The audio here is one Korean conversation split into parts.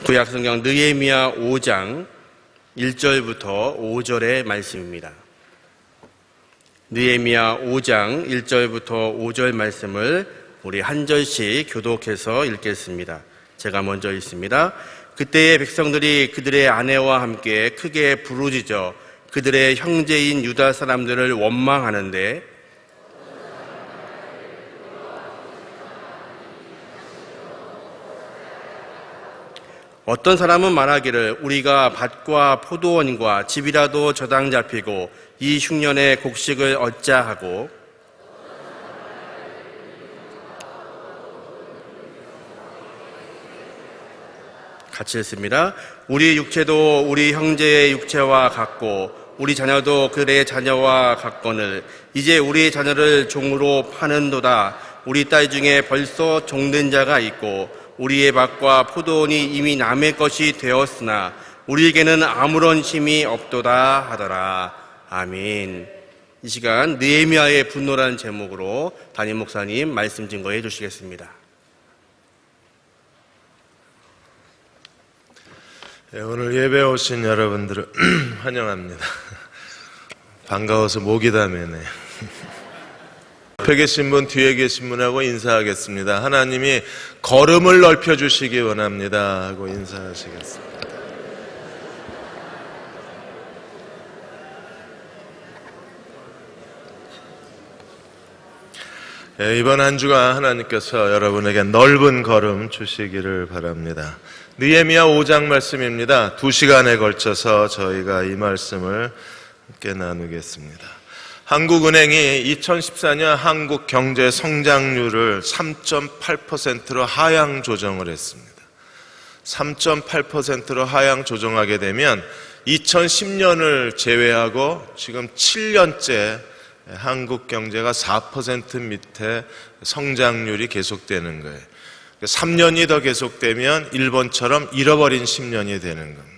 구약성경 느헤미야 5장 1절부터 5절의 말씀입니다. 느헤미야 5장 1절부터 5절 말씀을 우리 한 절씩 교독해서 읽겠습니다. 제가 먼저 읽습니다. 그때의 백성들이 그들의 아내와 함께 크게 부르짖어 그들의 형제인 유다 사람들을 원망하는데 어떤 사람은 말하기를 우리가 밭과 포도원과 집이라도 저당 잡히고 이 흉년에 곡식을 얻자 하고, 같이 읽습니다. 우리 육체도 우리 형제의 육체와 같고 우리 자녀도 그들의 자녀와 같거늘 이제 우리 자녀를 종으로 파는도다. 우리 딸 중에 벌써 종된 자가 있고 우리의 밭과 포도원이 이미 남의 것이 되었으나 우리에게는 아무런 힘이 없도다 하더라. 아멘. 이 시간 느헤미야의 분노라는 제목으로 담임 목사님 말씀 증거해 주시겠습니다. 오늘 예배 오신 여러분들을 환영합니다. 반가워서 목이 다 메네. 옆에 계신 분, 뒤에 계신 분하고 인사하겠습니다. 하나님이 걸음을 넓혀주시기 원합니다 하고 인사하시겠습니다. 이번 한 주간 하나님께서 여러분에게 넓은 걸음 주시기를 바랍니다. 느헤미야 5장 말씀입니다. 2시간에 걸쳐서 저희가 이 말씀을 함께 나누겠습니다. 한국은행이 2014년 한국 경제 성장률을 3.8%로 하향 조정을 했습니다. 3.8%로 하향 조정하게 되면 2010년을 제외하고 지금 7년째 한국 경제가 4% 밑에 성장률이 계속되는 거예요. 3년이 더 계속되면 일본처럼 잃어버린 10년이 되는 겁니다.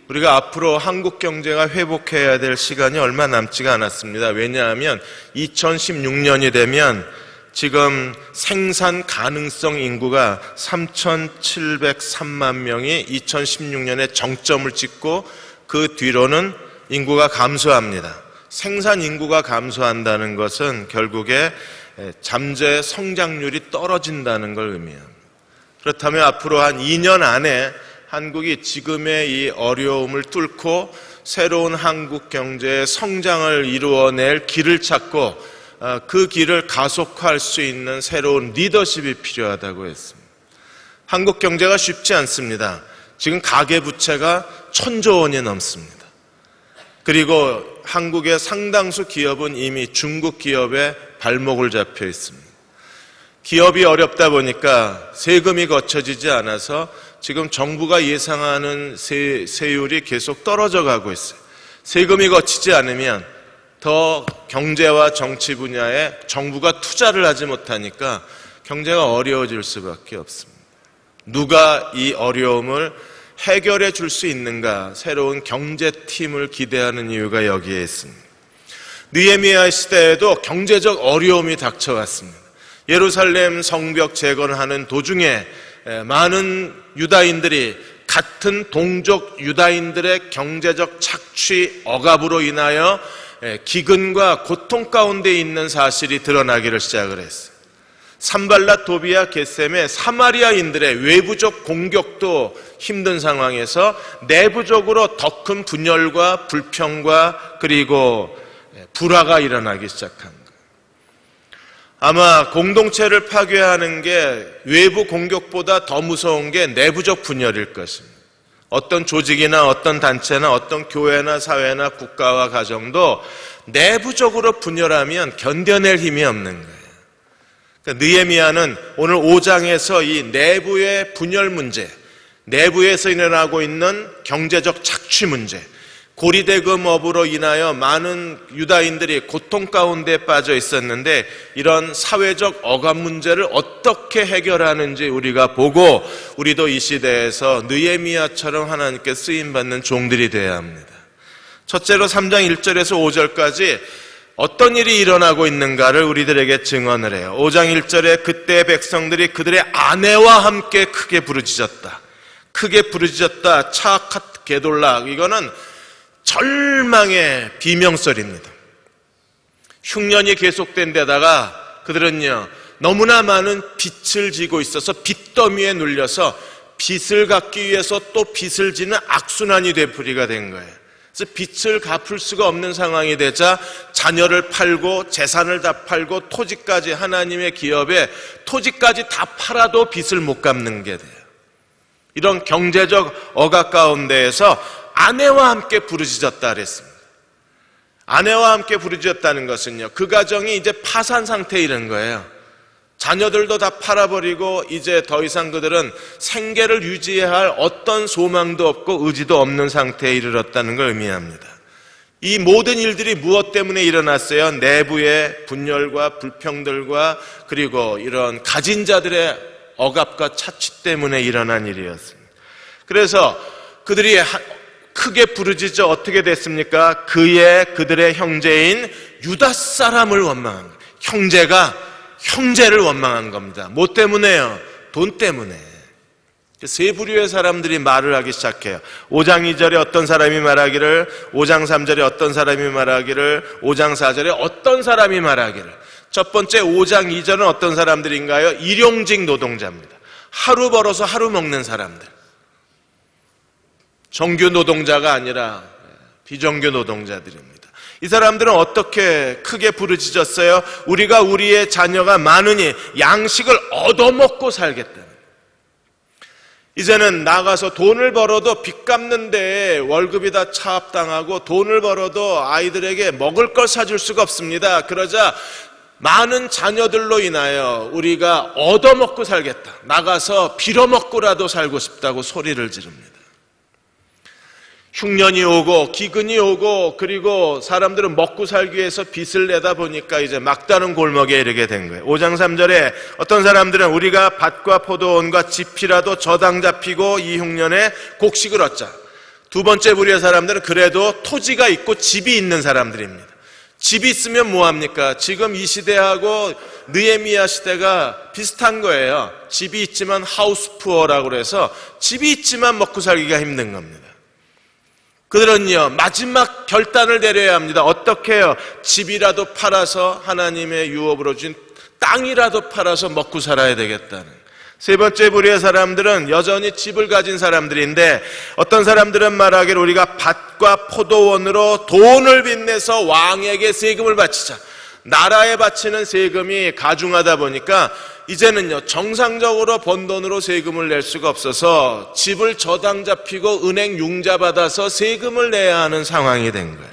우리가 앞으로 한국 경제가 회복해야 될 시간이 얼마 남지가 않았습니다. 왜냐하면 2016년이 되면 지금 생산 가능성 인구가 3,703만 명이 2016년에 정점을 찍고 그 뒤로는 인구가 감소합니다. 생산 인구가 감소한다는 것은 결국에 잠재 성장률이 떨어진다는 걸 의미합니다. 그렇다면 앞으로 한 2년 안에 한국이 지금의 이 어려움을 뚫고 새로운 한국 경제의 성장을 이루어낼 길을 찾고 그 길을 가속화할 수 있는 새로운 리더십이 필요하다고 했습니다. 한국 경제가 쉽지 않습니다. 지금 가계부채가 1,000조 원이 넘습니다. 그리고 한국의 상당수 기업은 이미 중국 기업에 발목을 잡혀 있습니다. 기업이 어렵다 보니까 세금이 거쳐지지 않아서 지금 정부가 예상하는 세율이 계속 떨어져 가고 있어요. 세금이 거치지 않으면 더 경제와 정치 분야에 정부가 투자를 하지 못하니까 경제가 어려워질 수밖에 없습니다. 누가 이 어려움을 해결해 줄 수 있는가? 새로운 경제팀을 기대하는 이유가 여기에 있습니다. 느헤미야 시대에도 경제적 어려움이 닥쳐왔습니다. 예루살렘 성벽 재건을 하는 도중에 많은 유다인들이 같은 동족 유다인들의 경제적 착취 억압으로 인하여 기근과 고통 가운데 있는 사실이 드러나기를 시작을 했어요. 산발랏, 도비아, 겟셈의 사마리아인들의 외부적 공격도 힘든 상황에서 내부적으로 더 큰 분열과 불평과 그리고 불화가 일어나기 시작한 거예요. 아마 공동체를 파괴하는 게 외부 공격보다 더 무서운 게 내부적 분열일 것입니다. 어떤 조직이나 어떤 단체나 어떤 교회나 사회나 국가와 가정도 내부적으로 분열하면 견뎌낼 힘이 없는 거예요. 그러니까 느헤미야는 오늘 5장에서 이 내부의 분열 문제, 내부에서 일어나고 있는 경제적 착취 문제, 고리대금업으로 인하여 많은 유다인들이 고통 가운데 빠져 있었는데 이런 사회적 억압 문제를 어떻게 해결하는지 우리가 보고 우리도 이 시대에서 느헤미야처럼 하나님께 쓰임받는 종들이 되어야 합니다. 첫째로 3장 1절에서 5절까지 어떤 일이 일어나고 있는가를 우리들에게 증언을 해요. 5장 1절에 그때 백성들이 그들의 아내와 함께 크게 부르짖었다. 크게 부르짖었다. 차카트 게돌락. 이거는 절망의 비명소리입니다. 흉년이 계속된 데다가 그들은요, 너무나 많은 빚을 지고 있어서 빚더미에 눌려서 빚을 갚기 위해서 또 빚을 지는 악순환이 되풀이가 된 거예요. 그래서 빚을 갚을 수가 없는 상황이 되자 자녀를 팔고 재산을 다 팔고 토지까지, 하나님의 기업에 토지까지 다 팔아도 빚을 못 갚는 게 돼요. 이런 경제적 억압 가운데에서 아내와 함께 부르짖었다 그랬습니다. 아내와 함께 부르짖었다는 것은요, 그 가정이 이제 파산 상태에 이른 거예요. 자녀들도 다 팔아버리고 이제 더 이상 그들은 생계를 유지해야 할 어떤 소망도 없고 의지도 없는 상태에 이르렀다는 걸 의미합니다. 이 모든 일들이 무엇 때문에 일어났어요? 내부의 분열과 불평들과 그리고 이런 가진 자들의 억압과 차취 때문에 일어난 일이었습니다. 그래서 그들이 크게 부르짖어 어떻게 됐습니까? 그들의 형제인 유다 사람을 원망한 거예요. 형제가 형제를 원망한 겁니다. 뭐 때문에요? 돈 때문에. 세 부류의 사람들이 말을 하기 시작해요. 5장 2절에 어떤 사람이 말하기를, 5장 3절에 어떤 사람이 말하기를, 5장 4절에 어떤 사람이 말하기를. 첫 번째 5장 2절은 어떤 사람들인가요? 일용직 노동자입니다. 하루 벌어서 하루 먹는 사람들. 정규 노동자가 아니라 비정규 노동자들입니다. 이 사람들은 어떻게 크게 부르짖었어요? 우리가 우리의 자녀가 많으니 양식을 얻어먹고 살겠다. 이제는 나가서 돈을 벌어도 빚 갚는데 월급이 다 차압당하고 돈을 벌어도 아이들에게 먹을 걸 사줄 수가 없습니다. 그러자 많은 자녀들로 인하여 우리가 얻어먹고 살겠다. 나가서 빌어먹고라도 살고 싶다고 소리를 지릅니다. 흉년이 오고 기근이 오고 그리고 사람들은 먹고 살기 위해서 빚을 내다 보니까 이제 막다른 골목에 이르게 된 거예요. 5장 3절에 어떤 사람들은 우리가 밭과 포도원과 집이라도 저당 잡히고 이 흉년에 곡식을 얻자. 두 번째 부류의 사람들은 그래도 토지가 있고 집이 있는 사람들입니다. 집이 있으면 뭐합니까? 지금 이 시대하고 느헤미야 시대가 비슷한 거예요. 집이 있지만 하우스 푸어라고 그래서 집이 있지만 먹고 살기가 힘든 겁니다. 그들은요, 마지막 결단을 내려야 합니다. 어떻게 해요? 집이라도 팔아서 하나님의 유업으로 준 땅이라도 팔아서 먹고 살아야 되겠다는. 세 번째 부류의 사람들은 여전히 집을 가진 사람들인데 어떤 사람들은 말하기를 우리가 밭과 포도원으로 돈을 빚내서 왕에게 세금을 바치자. 나라에 바치는 세금이 가중하다 보니까 이제는요, 정상적으로 번 돈으로 세금을 낼 수가 없어서 집을 저당 잡히고 은행 융자 받아서 세금을 내야 하는 상황이 된 거예요.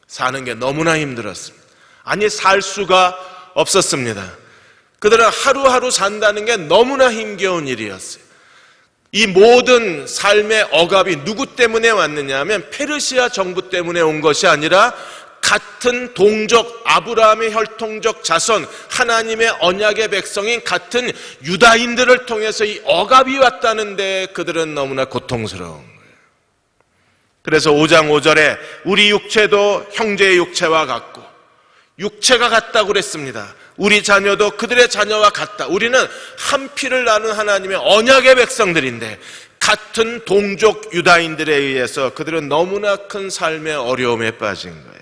사는 게 너무나 힘들었습니다. 아니, 살 수가 없었습니다. 그들은 하루하루 산다는 게 너무나 힘겨운 일이었어요. 이 모든 삶의 억압이 누구 때문에 왔느냐 하면 페르시아 정부 때문에 온 것이 아니라 같은 동족 아브라함의 혈통적 자손 하나님의 언약의 백성인 같은 유다인들을 통해서 이 억압이 왔다는데 그들은 너무나 고통스러운 거예요. 그래서 5장 5절에 우리 육체도 형제의 육체와 같고 육체가 같다고 그랬습니다. 우리 자녀도 그들의 자녀와 같다. 우리는 한 피를 나눈 하나님의 언약의 백성들인데 같은 동족 유다인들에 의해서 그들은 너무나 큰 삶의 어려움에 빠진 거예요.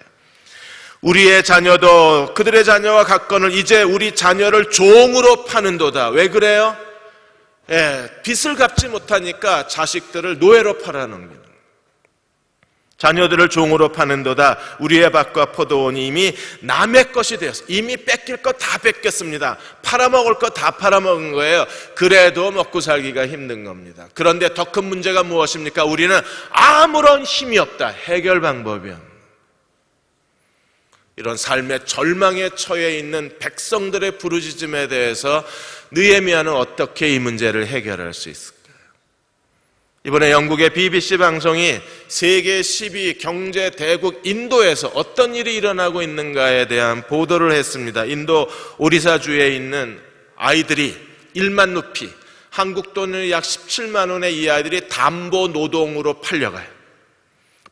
우리의 자녀도 그들의 자녀와 같거늘 이제 우리 자녀를 종으로 파는도다. 왜 그래요? 빚을 갚지 못하니까 자식들을 노예로 팔아놓는 거예요. 자녀들을 종으로 파는도다. 우리의 밭과 포도원이 이미 남의 것이 되었어. 이미 뺏길 것 다 뺏겼습니다. 팔아먹을 것 다 팔아먹은 거예요. 그래도 먹고 살기가 힘든 겁니다. 그런데 더 큰 문제가 무엇입니까? 우리는 아무런 힘이 없다. 해결 방법이 없다. 이런 삶의 절망에 처해 있는 백성들의 부르짖음에 대해서 느헤미야는 어떻게 이 문제를 해결할 수 있을까요? 이번에 영국의 BBC 방송이 세계 10위 경제 대국 인도에서 어떤 일이 일어나고 있는가에 대한 보도를 했습니다. 인도 오리사주에 있는 아이들이 1만 루피, 한국 돈을 약 17만 원의 이 아이들이 담보 노동으로 팔려가요.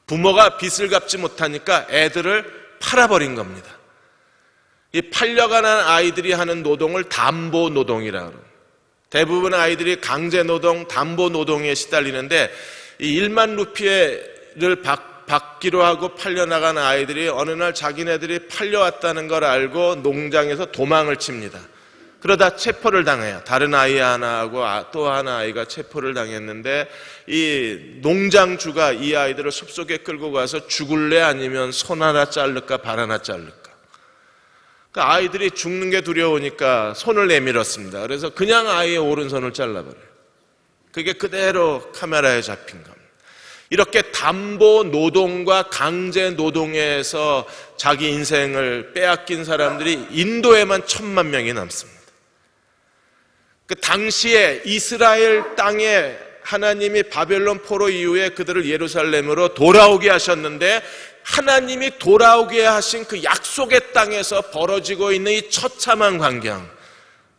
부모가 빚을 갚지 못하니까 애들을 팔아버린 겁니다. 이 팔려가는 아이들이 하는 노동을 담보 노동이라고 합니다. 대부분의 아이들이 강제노동, 담보노동에 시달리는데 이 1만 루피를 받기로 하고 팔려나간 아이들이 어느 날 자기네들이 팔려왔다는 걸 알고 농장에서 도망을 칩니다. 그러다 체포를 당해요. 다른 아이 하나하고 또 하나 아이가 체포를 당했는데 이 농장주가 이 아이들을 숲속에 끌고 가서 죽을래 아니면 손 하나 자를까 발 하나 자를까. 그러니까 아이들이 죽는 게 두려우니까 손을 내밀었습니다. 그래서 그냥 아이의 오른손을 잘라버려요. 그게 그대로 카메라에 잡힌 겁니다. 이렇게 담보 노동과 강제 노동에서 자기 인생을 빼앗긴 사람들이 인도에만 1,000만 명이 넘습니다. 그 당시에 이스라엘 땅에 하나님이 바벨론 포로 이후에 그들을 예루살렘으로 돌아오게 하셨는데 하나님이 돌아오게 하신 그 약속의 땅에서 벌어지고 있는 이 처참한 광경,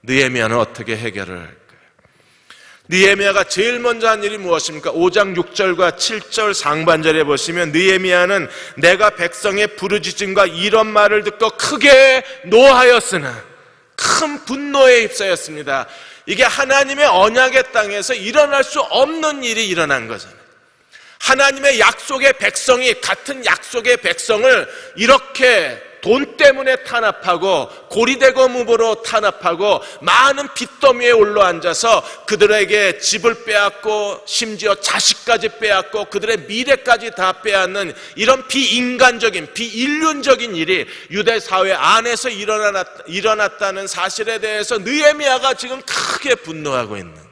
느헤미야는 어떻게 해결을 할까요? 느헤미야가 제일 먼저 한 일이 무엇입니까? 5장 6절과 7절 상반절에 보시면 느헤미야는 내가 백성의 부르짖음과 이런 말을 듣고 크게 노하였으나, 큰 분노에 휩싸였습니다. 이게 하나님의 언약의 땅에서 일어날 수 없는 일이 일어난 거잖아요. 하나님의 약속의 백성이 같은 약속의 백성을 이렇게 돈 때문에 탄압하고 고리대검으로 탄압하고 많은 빚더미에 올라앉아서 그들에게 집을 빼앗고 심지어 자식까지 빼앗고 그들의 미래까지 다 빼앗는 이런 비인간적인 비인륜적인 일이 유대 사회 안에서 일어났다는 사실에 대해서 느헤미야가 지금 크게 분노하고 있는 거예요.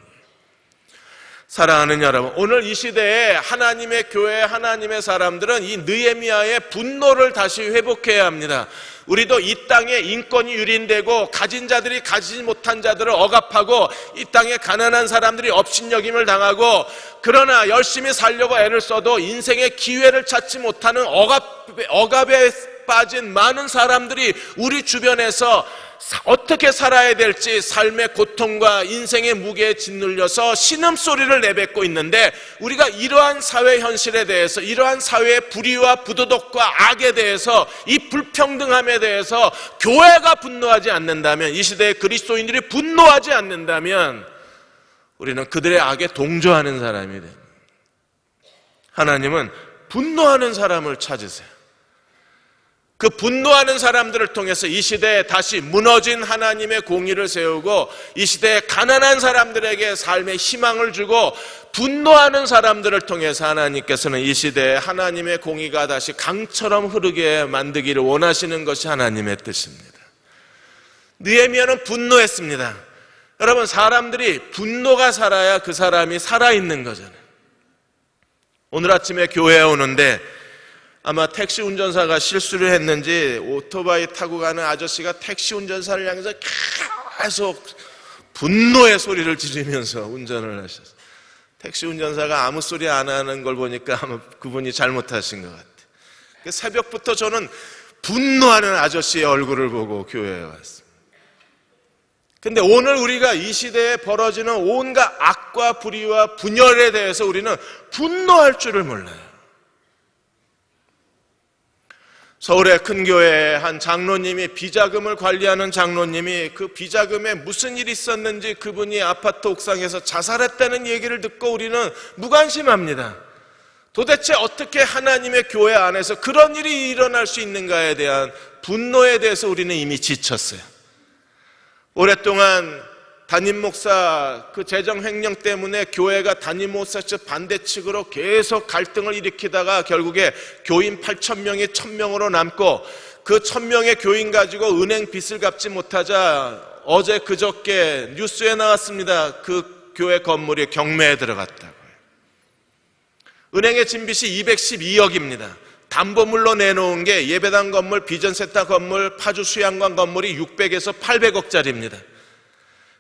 사랑하는 여러분, 오늘 이 시대에 하나님의 교회, 하나님의 사람들은 이 느헤미야의 분노를 다시 회복해야 합니다. 우리도 이 땅에 인권이 유린되고 가진 자들이 가지지 못한 자들을 억압하고 이 땅에 가난한 사람들이 업신여김을 당하고 그러나 열심히 살려고 애를 써도 인생의 기회를 찾지 못하는 억압에 빠진 많은 사람들이 우리 주변에서 어떻게 살아야 될지 삶의 고통과 인생의 무게에 짓눌려서 신음소리를 내뱉고 있는데 우리가 이러한 사회 현실에 대해서 이러한 사회의 불의와 부도덕과 악에 대해서 이 불평등함에 대해서 교회가 분노하지 않는다면, 이 시대의 그리스도인들이 분노하지 않는다면 우리는 그들의 악에 동조하는 사람이 됩니다. 하나님은 분노하는 사람을 찾으세요. 그 분노하는 사람들을 통해서 이 시대에 다시 무너진 하나님의 공의를 세우고 이 시대에 가난한 사람들에게 삶의 희망을 주고 분노하는 사람들을 통해서 하나님께서는 이 시대에 하나님의 공의가 다시 강처럼 흐르게 만들기를 원하시는 것이 하나님의 뜻입니다. 느헤미야는 분노했습니다. 여러분, 사람들이 분노가 살아야 그 사람이 살아있는 거잖아요. 오늘 아침에 교회에 오는데 아마 택시 운전사가 실수를 했는지 오토바이 타고 가는 아저씨가 택시 운전사를 향해서 계속 분노의 소리를 지르면서 운전을 하셨어요. 택시 운전사가 아무 소리 안 하는 걸 보니까 아마 그분이 잘못하신 것 같아요. 새벽부터 저는 분노하는 아저씨의 얼굴을 보고 교회에 왔습니다. 근데 오늘 우리가 이 시대에 벌어지는 온갖 악과 불의와 분열에 대해서 우리는 분노할 줄을 몰라요. 서울의 큰 교회에 한 장로님이 비자금을 관리하는 장로님이 그 비자금에 무슨 일이 있었는지 그분이 아파트 옥상에서 자살했다는 얘기를 듣고 우리는 무관심합니다. 도대체 어떻게 하나님의 교회 안에서 그런 일이 일어날 수 있는가에 대한 분노에 대해서 우리는 이미 지쳤어요. 오랫동안 담임 목사 그 재정 횡령 때문에 교회가 담임 목사 측 반대 측으로 계속 갈등을 일으키다가 결국에 교인 8,000명이 1,000명으로 남고 그 1,000명의 교인 가지고 은행 빚을 갚지 못하자 어제 그저께 뉴스에 나왔습니다. 그 교회 건물이 경매에 들어갔다고요. 은행의 진빚이 212억입니다. 담보물로 내놓은 게 예배당 건물, 비전센터 건물, 파주 수양관 건물이 600에서 800억짜리입니다.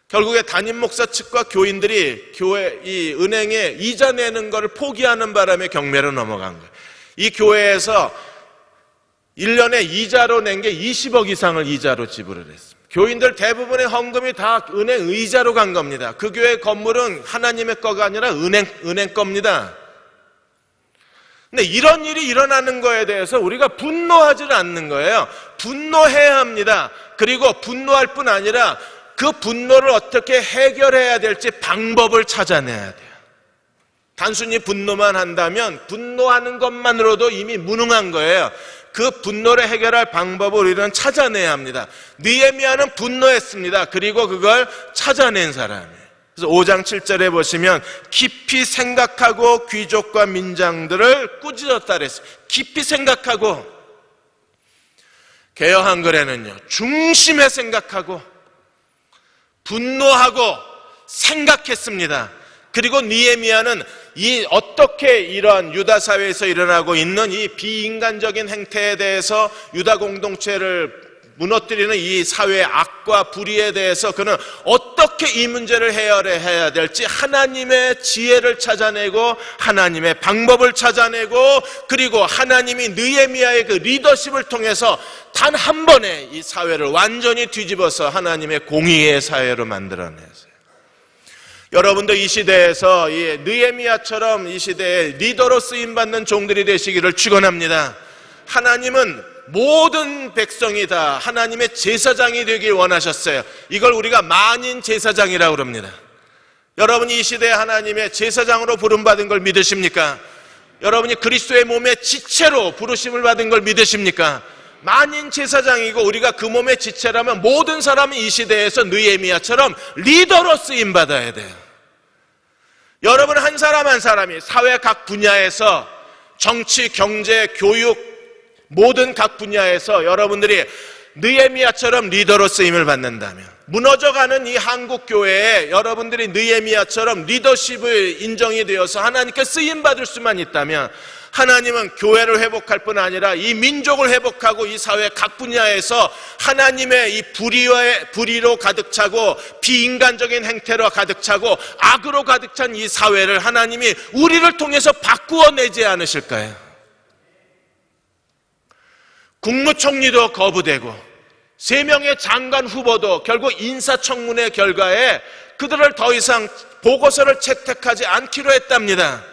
결국에 담임 목사 측과 교인들이 이 은행에 이자 내는 것을 포기하는 바람에 경매로 넘어간 거예요. 이 교회에서 1년에 이자로 낸 게 20억 이상을 이자로 지불을 했습니다. 교인들 대부분의 헌금이 다 은행 의자로 간 겁니다. 그 교회 건물은 하나님의 거가 아니라 은행 겁니다. 근데 이런 일이 일어나는 거에 대해서 우리가 분노하지를 않는 거예요. 분노해야 합니다. 그리고 분노할 뿐 아니라 그 분노를 어떻게 해결해야 될지 방법을 찾아내야 돼요. 단순히 분노만 한다면 분노하는 것만으로도 이미 무능한 거예요. 그 분노를 해결할 방법을 우리는 찾아내야 합니다. 느헤미야는 분노했습니다. 그리고 그걸 찾아낸 사람이에요. 그래서 5장 7절에 보시면 깊이 생각하고 귀족과 민장들을 꾸짖었다 그랬어요. 깊이 생각하고, 개역 한글에는요, 중심에 생각하고 분노하고 생각했습니다. 그리고 느헤미야는 어떻게 이러한 유다 사회에서 일어나고 있는 이 비인간적인 행태에 대해서 유다 공동체를 무너뜨리는 이 사회의 악과 불의에 대해서 그는 어떻게 이 문제를 해결해야 될지 하나님의 지혜를 찾아내고 하나님의 방법을 찾아내고, 그리고 하나님이 느헤미야의 그 리더십을 통해서 단 한 번에 이 사회를 완전히 뒤집어서 하나님의 공의의 사회로 만들어냈어요. 여러분도 이 시대에서 이 느헤미야처럼 이 시대에 리더로 쓰임받는 종들이 되시기를 축원합니다. 하나님은 모든 백성이 다 하나님의 제사장이 되길 원하셨어요. 이걸 우리가 만인 제사장이라고 그럽니다. 여러분이 이 시대에 하나님의 제사장으로 부름받은 걸 믿으십니까? 여러분이 그리스도의 몸의 지체로 부르심을 받은 걸 믿으십니까? 만인 제사장이고 우리가 그 몸의 지체라면 모든 사람이 이 시대에서 느헤미야처럼 리더로 쓰임받아야 돼요. 여러분 한 사람 한 사람이 사회 각 분야에서 정치, 경제, 교육 모든 각 분야에서 여러분들이 느헤미야처럼 리더로 쓰임을 받는다면, 무너져가는 이 한국 교회에 여러분들이 느헤미야처럼 리더십을 인정이 되어서 하나님께 쓰임받을 수만 있다면, 하나님은 교회를 회복할 뿐 아니라 이 민족을 회복하고 이 사회 각 분야에서 하나님의 이 불의로 가득 차고 비인간적인 행태로 가득 차고 악으로 가득 찬 이 사회를 하나님이 우리를 통해서 바꾸어내지 않으실까요? 국무총리도 거부되고 3명의 장관 후보도 결국 인사청문회 결과에 그들을 더 이상 보고서를 채택하지 않기로 했답니다.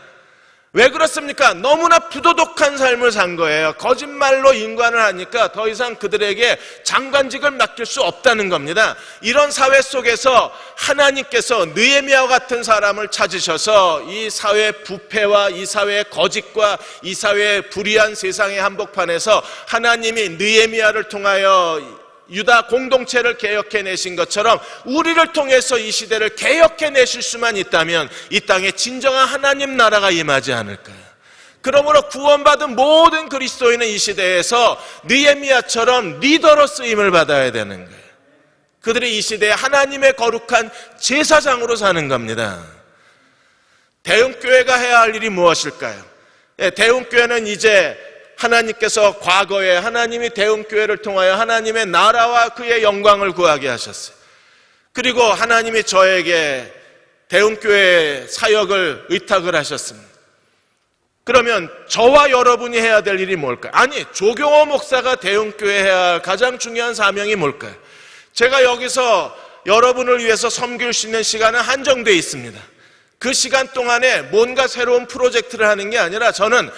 왜 그렇습니까? 너무나 부도덕한 삶을 산 거예요. 거짓말로 인관을 하니까 더 이상 그들에게 장관직을 맡길 수 없다는 겁니다. 이런 사회 속에서 하나님께서 느헤미야와 같은 사람을 찾으셔서 이 사회의 부패와 이 사회의 거짓과 이 사회의 불의한 세상의 한복판에서 하나님이 느헤미야를 통하여 유다 공동체를 개혁해내신 것처럼 우리를 통해서 이 시대를 개혁해내실 수만 있다면 이 땅에 진정한 하나님 나라가 임하지 않을까요? 그러므로 구원받은 모든 그리스도인은 이 시대에서 느헤미야처럼 리더로 쓰임을 받아야 되는 거예요. 그들이 이 시대에 하나님의 거룩한 제사장으로 사는 겁니다. 대흥교회가 해야 할 일이 무엇일까요? 대흥교회는 이제 하나님께서 과거에 하나님이 대흥교회를 통하여 하나님의 나라와 그의 영광을 구하게 하셨어요. 그리고 하나님이 저에게 대흥교회 사역을 의탁을 하셨습니다. 그러면 저와 여러분이 해야 될 일이 뭘까요? 아니, 조경호 목사가 대흥교회 해야 할 가장 중요한 사명이 뭘까요? 제가 여기서 여러분을 위해서 섬길 수 있는 시간은 한정되어 있습니다. 그 시간 동안에 뭔가 새로운 프로젝트를 하는 게 아니라 저는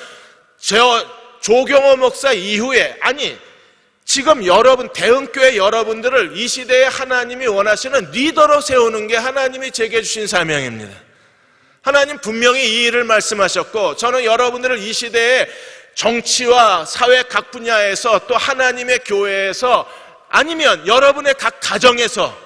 조경호 목사 이후에, 아니 지금 여러분 대흥교회 여러분들을 이 시대에 하나님이 원하시는 리더로 세우는 게 하나님이 제게 주신 사명입니다. 하나님 분명히 이 일을 말씀하셨고, 저는 여러분들을 이 시대에 정치와 사회 각 분야에서 또 하나님의 교회에서 아니면 여러분의 각 가정에서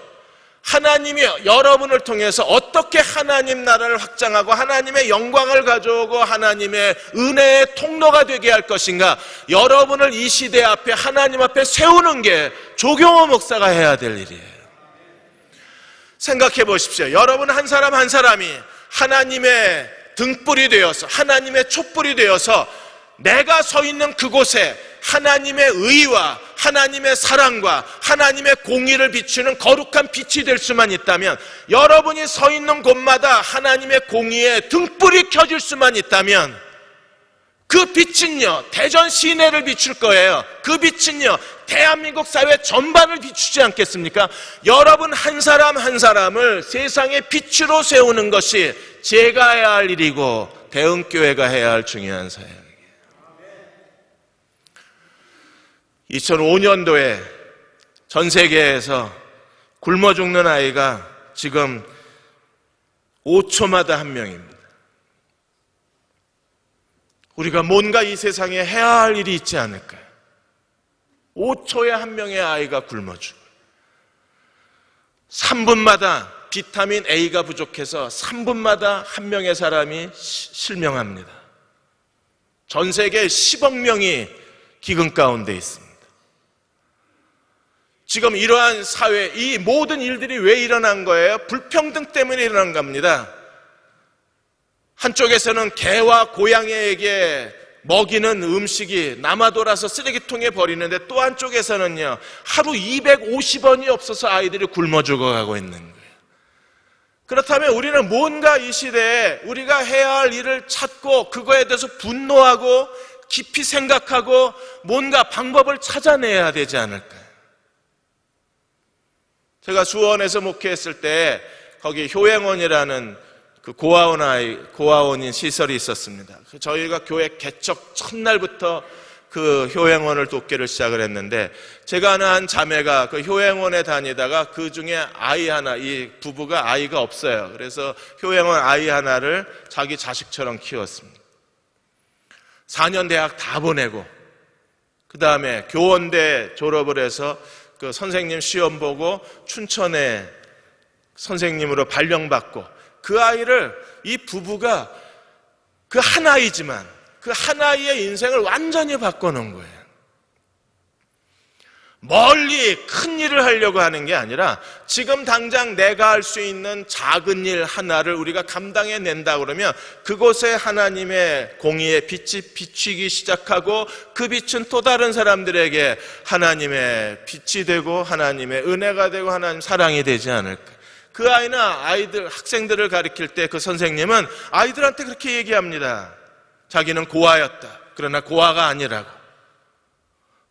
하나님이 여러분을 통해서 어떻게 하나님 나라를 확장하고 하나님의 영광을 가져오고 하나님의 은혜의 통로가 되게 할 것인가, 여러분을 이 시대 앞에 하나님 앞에 세우는 게 조경호 목사가 해야 될 일이에요. 생각해 보십시오. 여러분 한 사람 한 사람이 하나님의 등불이 되어서 하나님의 촛불이 되어서 내가 서 있는 그곳에 하나님의 의와 하나님의 사랑과 하나님의 공의를 비추는 거룩한 빛이 될 수만 있다면, 여러분이 서 있는 곳마다 하나님의 공의의 등불이 켜질 수만 있다면 그 빛은요 대전 시내를 비출 거예요. 그 빛은요 대한민국 사회 전반을 비추지 않겠습니까? 여러분 한 사람 한 사람을 세상의 빛으로 세우는 것이 제가 해야 할 일이고 대흥교회가 해야 할 중요한 사역이에요. 2005년도에 전 세계에서 굶어 죽는 아이가 지금 5초마다 한 명입니다. 우리가 뭔가 이 세상에 해야 할 일이 있지 않을까요? 5초에 한 명의 아이가 굶어 죽어요. 3분마다 비타민 A가 부족해서 3분마다 한 명의 사람이 실명합니다. 전 세계 10억 명이 기근 가운데 있습니다. 지금 이러한 사회, 이 모든 일들이 왜 일어난 거예요? 불평등 때문에 일어난 겁니다. 한쪽에서는 개와 고양이에게 먹이는 음식이 남아돌아서 쓰레기통에 버리는데 또 한쪽에서는요, 하루 250원이 없어서 아이들이 굶어 죽어가고 있는 거예요. 그렇다면 우리는 뭔가 이 시대에 우리가 해야 할 일을 찾고 그거에 대해서 분노하고 깊이 생각하고 뭔가 방법을 찾아내야 되지 않을까요? 제가 수원에서 목회했을 때 거기 효행원이라는 그 고아원인 시설이 있었습니다. 저희가 교회 개척 첫날부터 그 효행원을 돕기를 시작을 했는데, 제가 아는 한 자매가 그 효행원에 다니다가 그 중에 아이 하나, 이 부부가 아이가 없어요. 그래서 효행원 아이 하나를 자기 자식처럼 키웠습니다. 4년 대학 다 보내고 그 다음에 교원대 졸업을 해서 그 선생님 시험 보고 춘천에 선생님으로 발령받고, 그 아이를 이 부부가 그 한 아이지만 그 한 아이의 인생을 완전히 바꿔놓은 거예요. 멀리 큰 일을 하려고 하는 게 아니라 지금 당장 내가 할 수 있는 작은 일 하나를 우리가 감당해낸다 그러면 그곳에 하나님의 공의의 빛이 비추기 시작하고 그 빛은 또 다른 사람들에게 하나님의 빛이 되고 하나님의 은혜가 되고 하나님 사랑이 되지 않을까. 그 아이나 아이들, 학생들을 가르칠 때 그 선생님은 아이들한테 그렇게 얘기합니다. 자기는 고아였다. 그러나 고아가 아니라고.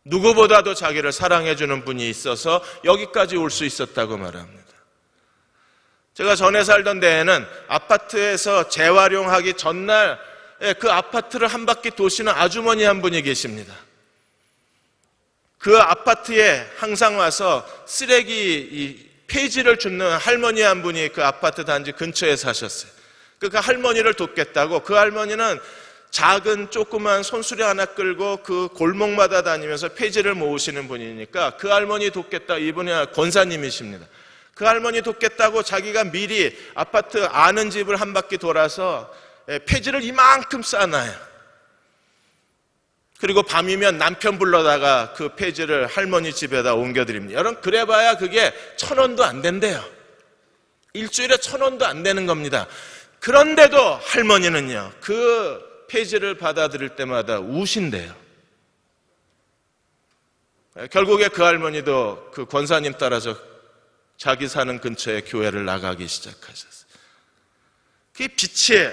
누구보다도 자기를 사랑해주는 분이 있어서 여기까지 올 수 있었다고 말합니다. 제가 전에 살던 데에는 아파트에서 재활용하기 전날 그 아파트를 한 바퀴 도시는 아주머니 한 분이 계십니다. 그 아파트에 항상 와서 쓰레기 폐지를 줍는 할머니 한 분이 그 아파트 단지 근처에 사셨어요. 그 할머니를 돕겠다고, 그 할머니는 작은 조그만 손수레 하나 끌고 그 골목마다 다니면서 폐지를 모으시는 분이니까 그 할머니 돕겠다, 이분이 권사님이십니다. 그 할머니 돕겠다고 자기가 미리 아파트 아는 집을 한 바퀴 돌아서 폐지를 이만큼 쌓아놔요. 그리고 밤이면 남편 불러다가 그 폐지를 할머니 집에다 옮겨드립니다. 여러분, 그래봐야 그게 1,000원도 안 된대요. 일주일에 1,000원도 안 되는 겁니다. 그런데도 할머니는요, 그 폐지를 받아들일 때마다 우신대요. 결국에 그 할머니도 그 권사님 따라서 자기 사는 근처에 교회를 나가기 시작하셨어요. 그게 빛이에요.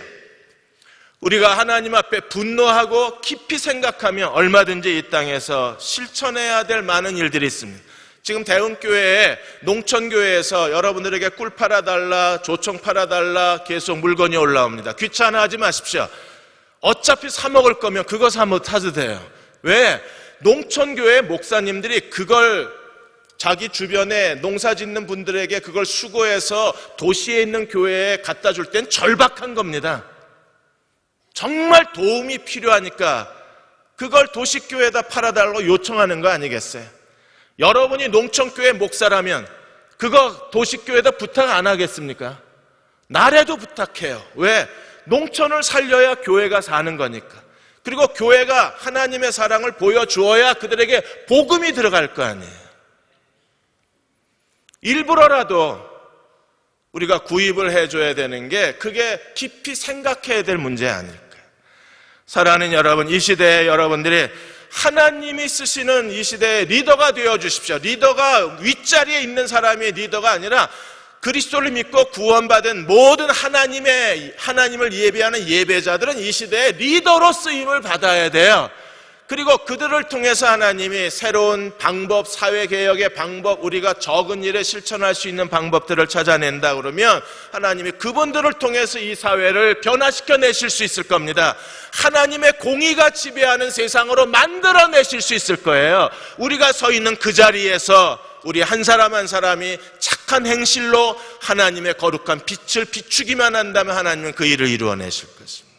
우리가 하나님 앞에 분노하고 깊이 생각하면 얼마든지 이 땅에서 실천해야 될 많은 일들이 있습니다. 지금 대흥교회에, 농촌교회에서 여러분들에게 꿀 팔아달라, 조청 팔아달라 계속 물건이 올라옵니다. 귀찮아하지 마십시오. 어차피 사 먹을 거면 그거 사도 돼요. 왜? 농촌교회 목사님들이 그걸 자기 주변에 농사 짓는 분들에게 그걸 수거해서 도시에 있는 교회에 갖다 줄 땐 절박한 겁니다. 정말 도움이 필요하니까 그걸 도시교회에다 팔아달라고 요청하는 거 아니겠어요? 여러분이 농촌교회 목사라면 그거 도시교회에다 부탁 안 하겠습니까? 나라도 부탁해요. 왜? 농촌을 살려야 교회가 사는 거니까. 그리고 교회가 하나님의 사랑을 보여주어야 그들에게 복음이 들어갈 거 아니에요. 일부러라도 우리가 구입을 해줘야 되는 게, 그게 깊이 생각해야 될 문제 아닐까요? 사랑하는 여러분, 이 시대에 여러분들이 하나님이 쓰시는 이 시대의 리더가 되어 주십시오. 리더가 윗자리에 있는 사람이 리더가 아니라 그리스도를 믿고 구원받은 모든 하나님을 예배하는 예배자들은 이 시대에 리더로 쓰임을 받아야 돼요. 그리고 그들을 통해서 하나님이 새로운 방법, 사회개혁의 방법, 우리가 적은 일에 실천할 수 있는 방법들을 찾아낸다 그러면 하나님이 그분들을 통해서 이 사회를 변화시켜 내실 수 있을 겁니다. 하나님의 공의가 지배하는 세상으로 만들어내실 수 있을 거예요. 우리가 서 있는 그 자리에서 우리 한 사람 한 사람이 착한 행실로 하나님의 거룩한 빛을 비추기만 한다면 하나님은 그 일을 이루어내실 것입니다.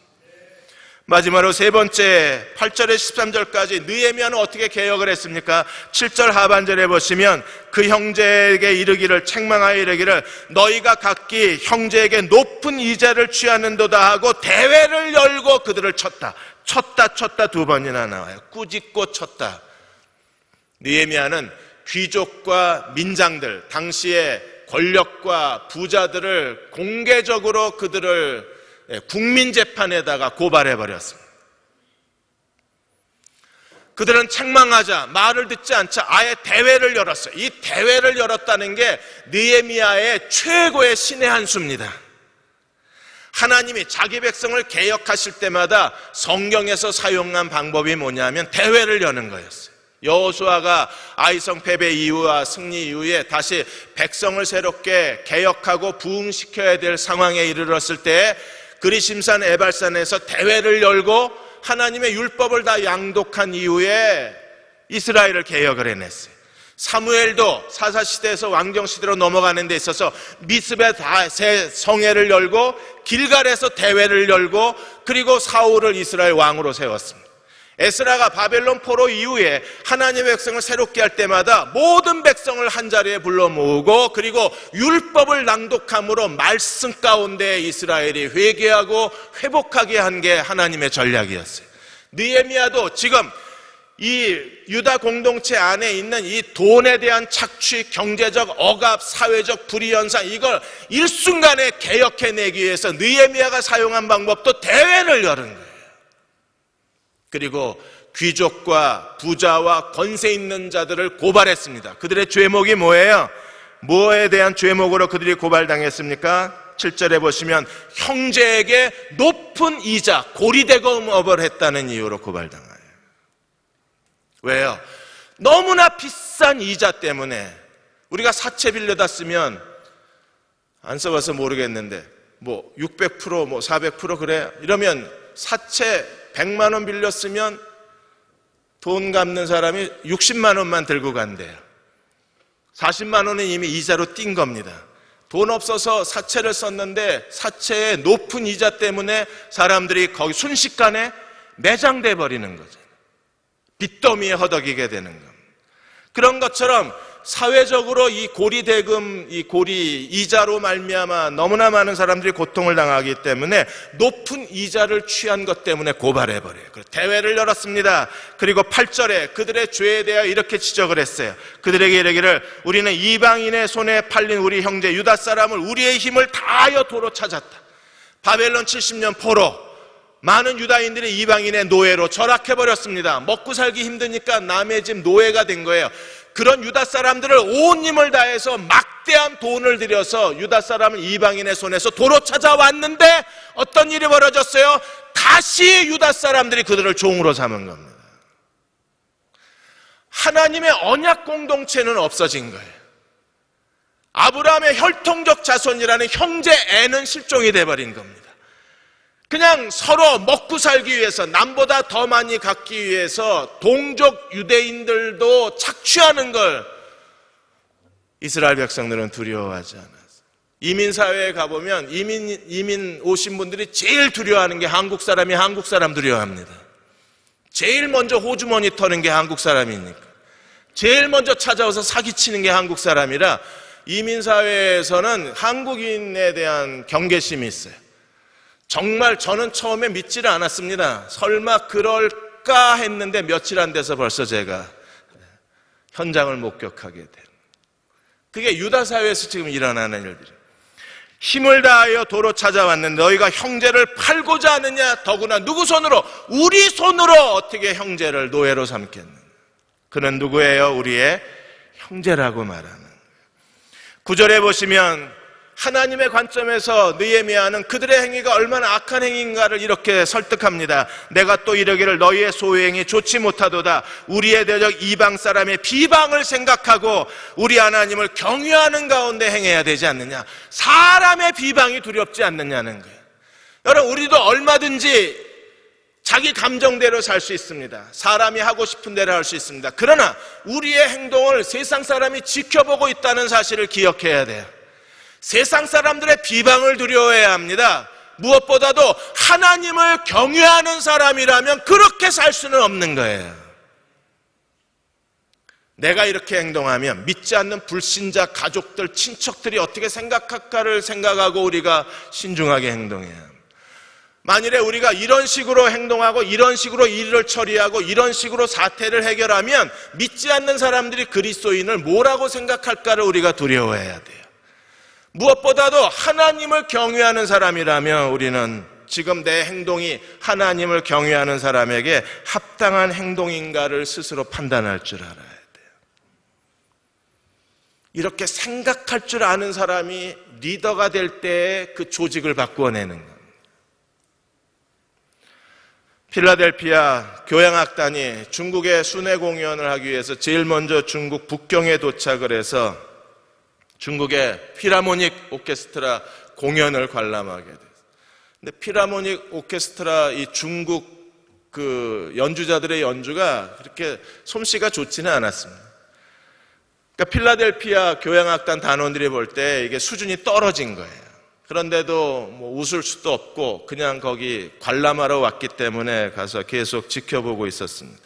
마지막으로 세 번째 8절에 13절까지 느헤미야는 어떻게 개혁을 했습니까? 7절 하반절에 보시면 그 형제에게 이르기를 책망하여 이르기를 너희가 각기 형제에게 높은 이자를 취하는도다 하고 대회를 열고 그들을 쳤다. 쳤다 두 번이나 나와요. 꾸짖고 쳤다. 느헤미야는 귀족과 민장들, 당시의 권력과 부자들을 공개적으로 그들을 국민재판에다가 고발해버렸습니다. 그들은 책망하자 말을 듣지 않자 아예 대회를 열었어요. 이 대회를 열었다는 게 느헤미야의 최고의 신의 한 수입니다. 하나님이 자기 백성을 개혁하실 때마다 성경에서 사용한 방법이 뭐냐면 대회를 여는 거였어요. 여호수아가 아이성 패배 이후와 승리 이후에 다시 백성을 새롭게 개혁하고 부흥시켜야 될 상황에 이르렀을 때 그리심산 에발산에서 대회를 열고 하나님의 율법을 다 양독한 이후에 이스라엘을 개혁을 해냈어요. 사무엘도 사사시대에서 왕정시대로 넘어가는 데 있어서 미스베 다세 성회를 열고 길갈에서 대회를 열고 그리고 사울을 이스라엘 왕으로 세웠습니다. 에스라가 바벨론 포로 이후에 하나님의 백성을 새롭게 할 때마다 모든 백성을 한자리에 불러 모으고 그리고 율법을 낭독함으로 말씀 가운데 이스라엘이 회개하고 회복하게 한 게 하나님의 전략이었어요. 느헤미야도 지금 이 유다 공동체 안에 있는 이 돈에 대한 착취, 경제적 억압, 사회적 불의 현상 이걸 일순간에 개혁해내기 위해서 느헤미야가 사용한 방법도 대회를 여는 거예요. 그리고 귀족과 부자와 권세 있는 자들을 고발했습니다. 그들의 죄목이 뭐예요? 뭐에 대한 죄목으로 그들이 고발당했습니까? 7절에 보시면 형제에게 높은 이자, 고리대금업을 했다는 이유로 고발당해요. 왜요? 너무나 비싼 이자 때문에 우리가 사채 빌려다 쓰면 안 써봐서 모르겠는데 뭐 600% 뭐 400% 그래 이러면 사채 100만 원 빌렸으면 돈 갚는 사람이 60만 원만 들고 간대요. 40만 원은 이미 이자로 뛴 겁니다. 돈 없어서 사채를 썼는데 사채의 높은 이자 때문에 사람들이 거기 순식간에 매장돼 버리는 거죠. 빚더미에 허덕이게 되는 겁니다. 그런 것처럼 사회적으로 이 고리대금, 이 고리 이자로 말미암아 너무나 많은 사람들이 고통을 당하기 때문에 높은 이자를 취한 것 때문에 고발해버려요. 대회를 열었습니다. 그리고 8절에 그들의 죄에 대하여 이렇게 지적을 했어요. 그들에게 이르기를 우리는 이방인의 손에 팔린 우리 형제 유다 사람을 우리의 힘을 다하여 도로 찾았다. 바벨론 70년 포로 많은 유다인들이 이방인의 노예로 절약해버렸습니다. 먹고 살기 힘드니까 남의 집 노예가 된 거예요. 그런 유다 사람들을 온 힘을 다해서 막대한 돈을 들여서 유다 사람을 이방인의 손에서 도로 찾아왔는데 어떤 일이 벌어졌어요? 다시 유다 사람들이 그들을 종으로 삼은 겁니다. 하나님의 언약 공동체는 없어진 거예요. 아브라함의 혈통적 자손이라는 형제 애는 실종이 돼버린 겁니다. 그냥 서로 먹고 살기 위해서 남보다 더 많이 갖기 위해서 동족 유대인들도 착취하는 걸 이스라엘 백성들은 두려워하지 않았어요. 이민사회에 가보면 이민 오신 분들이 제일 두려워하는 게 한국 사람이 한국 사람 두려워합니다. 제일 먼저 호주머니 터는 게 한국 사람이니까. 제일 먼저 찾아와서 사기치는 게 한국 사람이라 이민사회에서는 한국인에 대한 경계심이 있어요. 정말 저는 처음에 믿지를 않았습니다. 설마 그럴까 했는데 며칠 안 돼서 벌써 제가 현장을 목격하게 된 그게 유다 사회에서 지금 일어나는 일들이에요. 힘을 다하여 도로 찾아왔는데 너희가 형제를 팔고자 하느냐? 더구나 누구 손으로? 우리 손으로 어떻게 형제를 노예로 삼겠느냐? 그는 누구예요? 우리의 형제라고 말하는. 9절에 보시면 하나님의 관점에서 느헤미야는 그들의 행위가 얼마나 악한 행위인가를 이렇게 설득합니다. 내가 또 이르기를 너희의 소유행위 좋지 못하도다. 우리의 대적 이방 사람의 비방을 생각하고 우리 하나님을 경외하는 가운데 행해야 되지 않느냐. 사람의 비방이 두렵지 않느냐는 거예요. 여러분 우리도 얼마든지 자기 감정대로 살 수 있습니다. 사람이 하고 싶은 대로 할 수 있습니다. 그러나 우리의 행동을 세상 사람이 지켜보고 있다는 사실을 기억해야 돼요. 세상 사람들의 비방을 두려워해야 합니다. 무엇보다도 하나님을 경외하는 사람이라면 그렇게 살 수는 없는 거예요. 내가 이렇게 행동하면 믿지 않는 불신자 가족들, 친척들이 어떻게 생각할까를 생각하고 우리가 신중하게 행동해야 합니다. 만일에 우리가 이런 식으로 행동하고 이런 식으로 일을 처리하고 이런 식으로 사태를 해결하면 믿지 않는 사람들이 그리스도인을 뭐라고 생각할까를 우리가 두려워해야 돼요. 무엇보다도 하나님을 경외하는 사람이라면 우리는 지금 내 행동이 하나님을 경외하는 사람에게 합당한 행동인가를 스스로 판단할 줄 알아야 돼요. 이렇게 생각할 줄 아는 사람이 리더가 될 때 그 조직을 바꾸어내는 겁니다. 필라델피아 교향악단이 중국의 순회 공연을 하기 위해서 제일 먼저 중국 북경에 도착을 해서 중국의 필하모닉 오케스트라 공연을 관람하게 됐어요. 근데 필하모닉 오케스트라 이 중국 그 연주자들의 연주가 그렇게 솜씨가 좋지는 않았습니다. 그러니까 필라델피아 교향악단 단원들이 볼 때 이게 수준이 떨어진 거예요. 그런데도 뭐 웃을 수도 없고 그냥 거기 관람하러 왔기 때문에 가서 계속 지켜보고 있었습니다.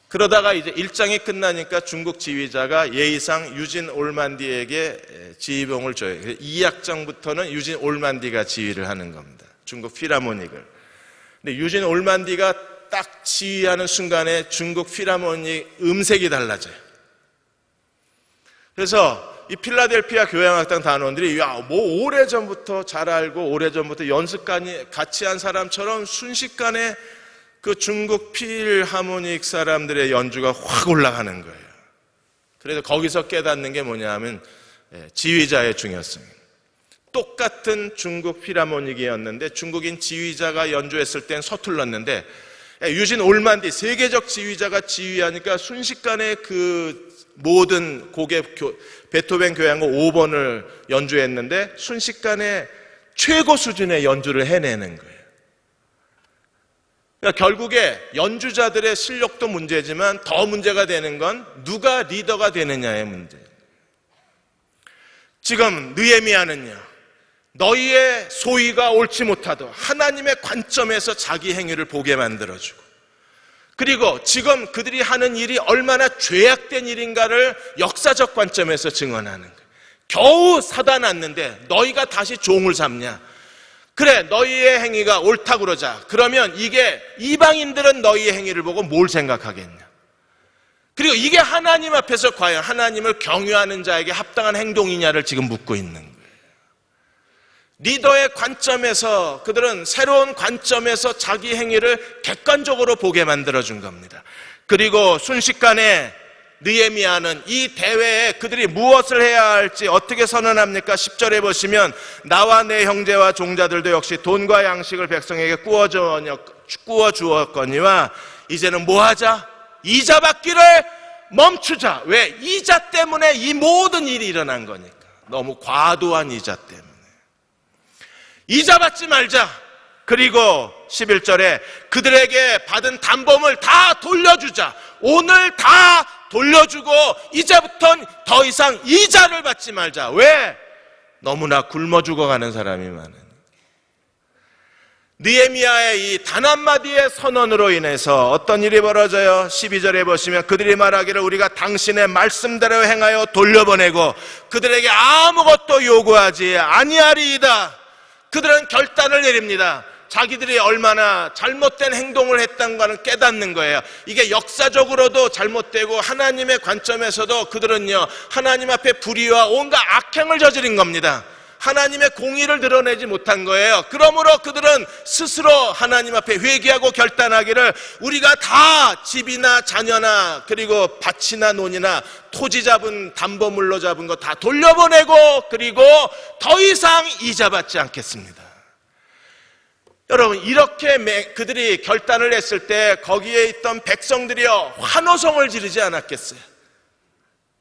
그러다가 이제 일장이 끝나니까 중국 지휘자가 예의상 유진 올만디에게 지휘봉을 줘요. 2악장부터는 유진 올만디가 지휘를 하는 겁니다. 중국 필하모닉을. 근데 유진 올만디가 딱 지휘하는 순간에 중국 필하모닉 음색이 달라져요. 그래서 이 필라델피아 교향악단 단원들이 뭐 오래전부터 잘 알고 오래전부터 연습까지 같이 한 사람처럼 순식간에 그 중국 필하모닉 사람들의 연주가 확 올라가는 거예요. 그래서 거기서 깨닫는 게 뭐냐 하면 지휘자의 중요성입니다. 똑같은 중국 필하모닉이었는데 중국인 지휘자가 연주했을 땐 서툴렀는데 유진 올만디 세계적 지휘자가 지휘하니까 순식간에 그 모든 곡의 베토벤 교향곡 5번을 연주했는데 순식간에 최고 수준의 연주를 해내는 거예요. 그러니까 결국에 연주자들의 실력도 문제지만 더 문제가 되는 건 누가 리더가 되느냐의 문제예요. 지금 느헤미야는요, 너희의 소위가 옳지 못하도 하나님의 관점에서 자기 행위를 보게 만들어주고, 그리고 지금 그들이 하는 일이 얼마나 죄악된 일인가를 역사적 관점에서 증언하는 거예요. 겨우 사다 놨는데 너희가 다시 종을 삼냐? 그래, 너희의 행위가 옳다고 그러자. 그러면 이게 이방인들은 너희의 행위를 보고 뭘 생각하겠냐? 그리고 이게 하나님 앞에서 과연 하나님을 경외하는 자에게 합당한 행동이냐를 지금 묻고 있는 거예요. 리더의 관점에서 그들은 새로운 관점에서 자기 행위를 객관적으로 보게 만들어준 겁니다. 그리고 순식간에 느헤미야는 이 대회에 그들이 무엇을 해야 할지 어떻게 선언합니까? 10절에 보시면 나와 내 형제와 종자들도 역시 돈과 양식을 백성에게 구워 주었거니와 이제는 뭐 하자? 이자 받기를 멈추자. 왜? 이자 때문에 이 모든 일이 일어난 거니까. 너무 과도한 이자 때문에. 이자 받지 말자. 그리고 11절에 그들에게 받은 담보물 다 돌려주자. 오늘 다 돌려주고 이제부터는 더 이상 이자를 받지 말자. 왜? 너무나 굶어 죽어가는 사람이 많으니. 느헤미야의 이 단 한마디의 선언으로 인해서 어떤 일이 벌어져요? 12절에 보시면 그들이 말하기를 우리가 당신의 말씀대로 행하여 돌려보내고 그들에게 아무것도 요구하지 아니하리이다. 그들은 결단을 내립니다. 자기들이 얼마나 잘못된 행동을 했던가는 깨닫는 거예요. 이게 역사적으로도 잘못되고 하나님의 관점에서도 그들은요, 하나님 앞에 불의와 온갖 악행을 저지른 겁니다. 하나님의 공의를 드러내지 못한 거예요. 그러므로 그들은 스스로 하나님 앞에 회개하고 결단하기를 우리가 다 집이나 자녀나 그리고 밭이나 논이나 토지 잡은 담보물로 잡은 거 다 돌려보내고 그리고 더 이상 이자 받지 않겠습니다. 여러분, 이렇게 그들이 결단을 했을 때 거기에 있던 백성들이요 환호성을 지르지 않았겠어요?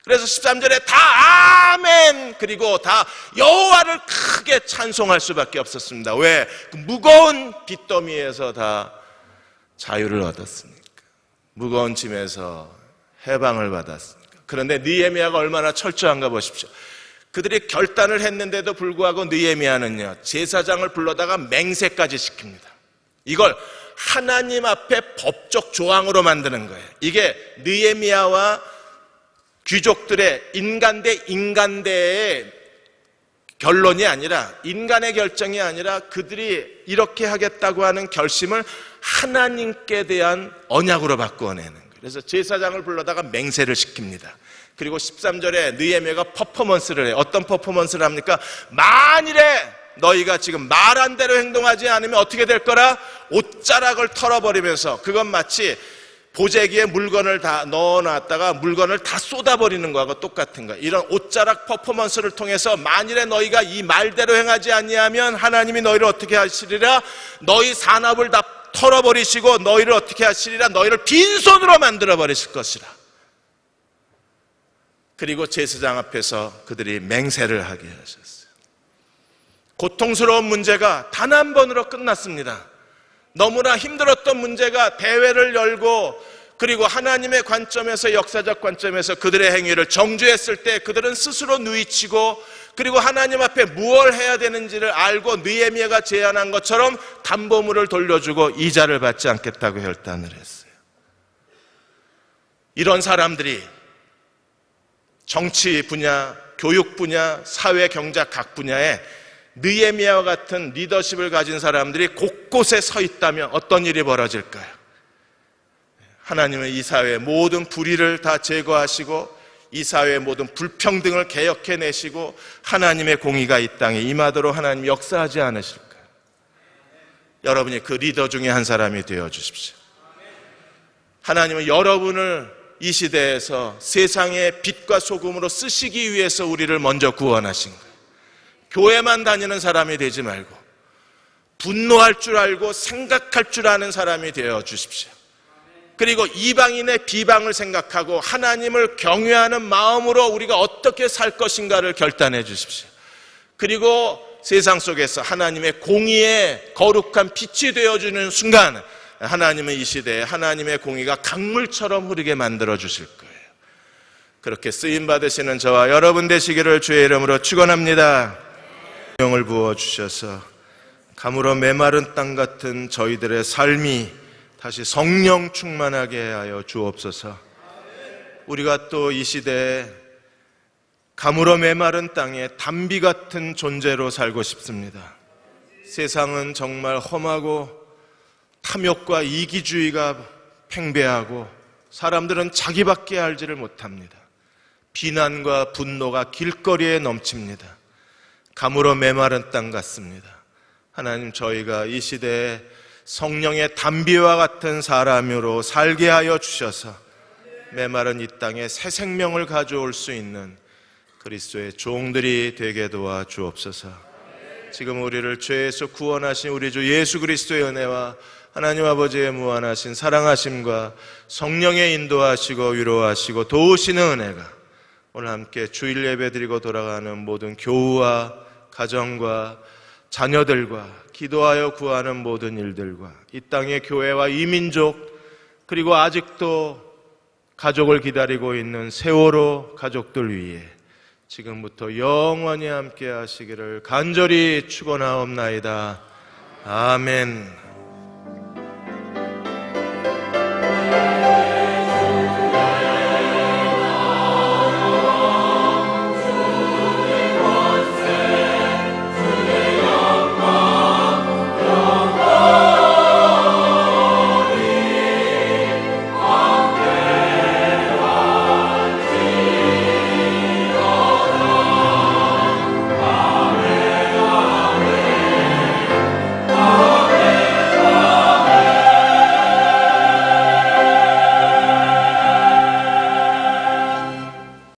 그래서 13절에 다 아멘, 그리고 다 여호와를 크게 찬송할 수밖에 없었습니다. 왜? 그 무거운 빚더미에서 다 자유를 얻었습니까? 무거운 짐에서 해방을 받았습니까? 그런데 느헤미야가 얼마나 철저한가 보십시오. 그들이 결단을 했는데도 불구하고 느헤미야는요, 제사장을 불러다가 맹세까지 시킵니다. 이걸 하나님 앞에 법적 조항으로 만드는 거예요. 이게 느헤미야와 귀족들의 인간 대 인간대의 결론이 아니라, 인간의 결정이 아니라 그들이 이렇게 하겠다고 하는 결심을 하나님께 대한 언약으로 바꾸어내는 거예요. 그래서 제사장을 불러다가 맹세를 시킵니다. 그리고 13절에 느헤미야가 퍼포먼스를 해요. 어떤 퍼포먼스를 합니까? 만일에 너희가 지금 말한 대로 행동하지 않으면 어떻게 될 거라? 옷자락을 털어버리면서, 그건 마치 보재기에 물건을 다 넣어놨다가 물건을 다 쏟아버리는 거하고 똑같은 거야. 이런 옷자락 퍼포먼스를 통해서 만일에 너희가 이 말대로 행하지 아니하면 하나님이 너희를 어떻게 하시리라? 너희 산업을 다 털어버리시고 너희를 어떻게 하시리라? 너희를 빈손으로 만들어 버리실 것이라. 그리고 제사장 앞에서 그들이 맹세를 하게 하셨어요. 고통스러운 문제가 단 한 번으로 끝났습니다. 너무나 힘들었던 문제가 대회를 열고, 그리고 하나님의 관점에서, 역사적 관점에서 그들의 행위를 정죄했을 때 그들은 스스로 누이치고, 그리고 하나님 앞에 무엇을 해야 되는지를 알고 느헤미야가 제안한 것처럼 담보물을 돌려주고 이자를 받지 않겠다고 결단을 했어요. 이런 사람들이 정치 분야, 교육 분야, 사회, 경제 각 분야에 느헤미야와 같은 리더십을 가진 사람들이 곳곳에 서 있다면 어떤 일이 벌어질까요? 하나님은 이 사회의 모든 불의를 다 제거하시고 이 사회의 모든 불평등을 개혁해내시고 하나님의 공의가 이 땅에 임하도록 하나님 역사하지 않으실까요? 여러분이 그 리더 중에 한 사람이 되어주십시오. 하나님은 여러분을 이 시대에서 세상의 빛과 소금으로 쓰시기 위해서 우리를 먼저 구원하신 거예요. 교회만 다니는 사람이 되지 말고 분노할 줄 알고 생각할 줄 아는 사람이 되어 주십시오. 그리고 이방인의 비방을 생각하고 하나님을 경외하는 마음으로 우리가 어떻게 살 것인가를 결단해 주십시오. 그리고 세상 속에서 하나님의 공의의 거룩한 빛이 되어주는 순간 하나님은 이 시대에 하나님의 공의가 강물처럼 흐르게 만들어 주실 거예요. 그렇게 쓰임받으시는 저와 여러분 되시기를 주의 이름으로 축원합니다. 영을 부어주셔서 가물어 메마른 땅 같은 저희들의 삶이 다시 성령 충만하게 하여 주옵소서. 우리가 또 이 시대에 가물어 메마른 땅에 담비 같은 존재로 살고 싶습니다. 세상은 정말 험하고 탐욕과 이기주의가 팽배하고 사람들은 자기밖에 알지를 못합니다. 비난과 분노가 길거리에 넘칩니다. 가물어 메마른 땅 같습니다. 하나님, 저희가 이 시대에 성령의 담비와 같은 사람으로 살게 하여 주셔서 메마른 이 땅에 새 생명을 가져올 수 있는 그리스도의 종들이 되게 도와 주옵소서. 지금 우리를 죄에서 구원하신 우리 주 예수 그리스도의 은혜와 하나님 아버지의 무한하신 사랑하심과 성령의 인도하시고 위로하시고 도우시는 은혜가 오늘 함께 주일 예배 드리고 돌아가는 모든 교우와 가정과 자녀들과 기도하여 구하는 모든 일들과 이 땅의 교회와 이민족, 그리고 아직도 가족을 기다리고 있는 세월호 가족들 위해 지금부터 영원히 함께 하시기를 간절히 축원하옵나이다. 아멘.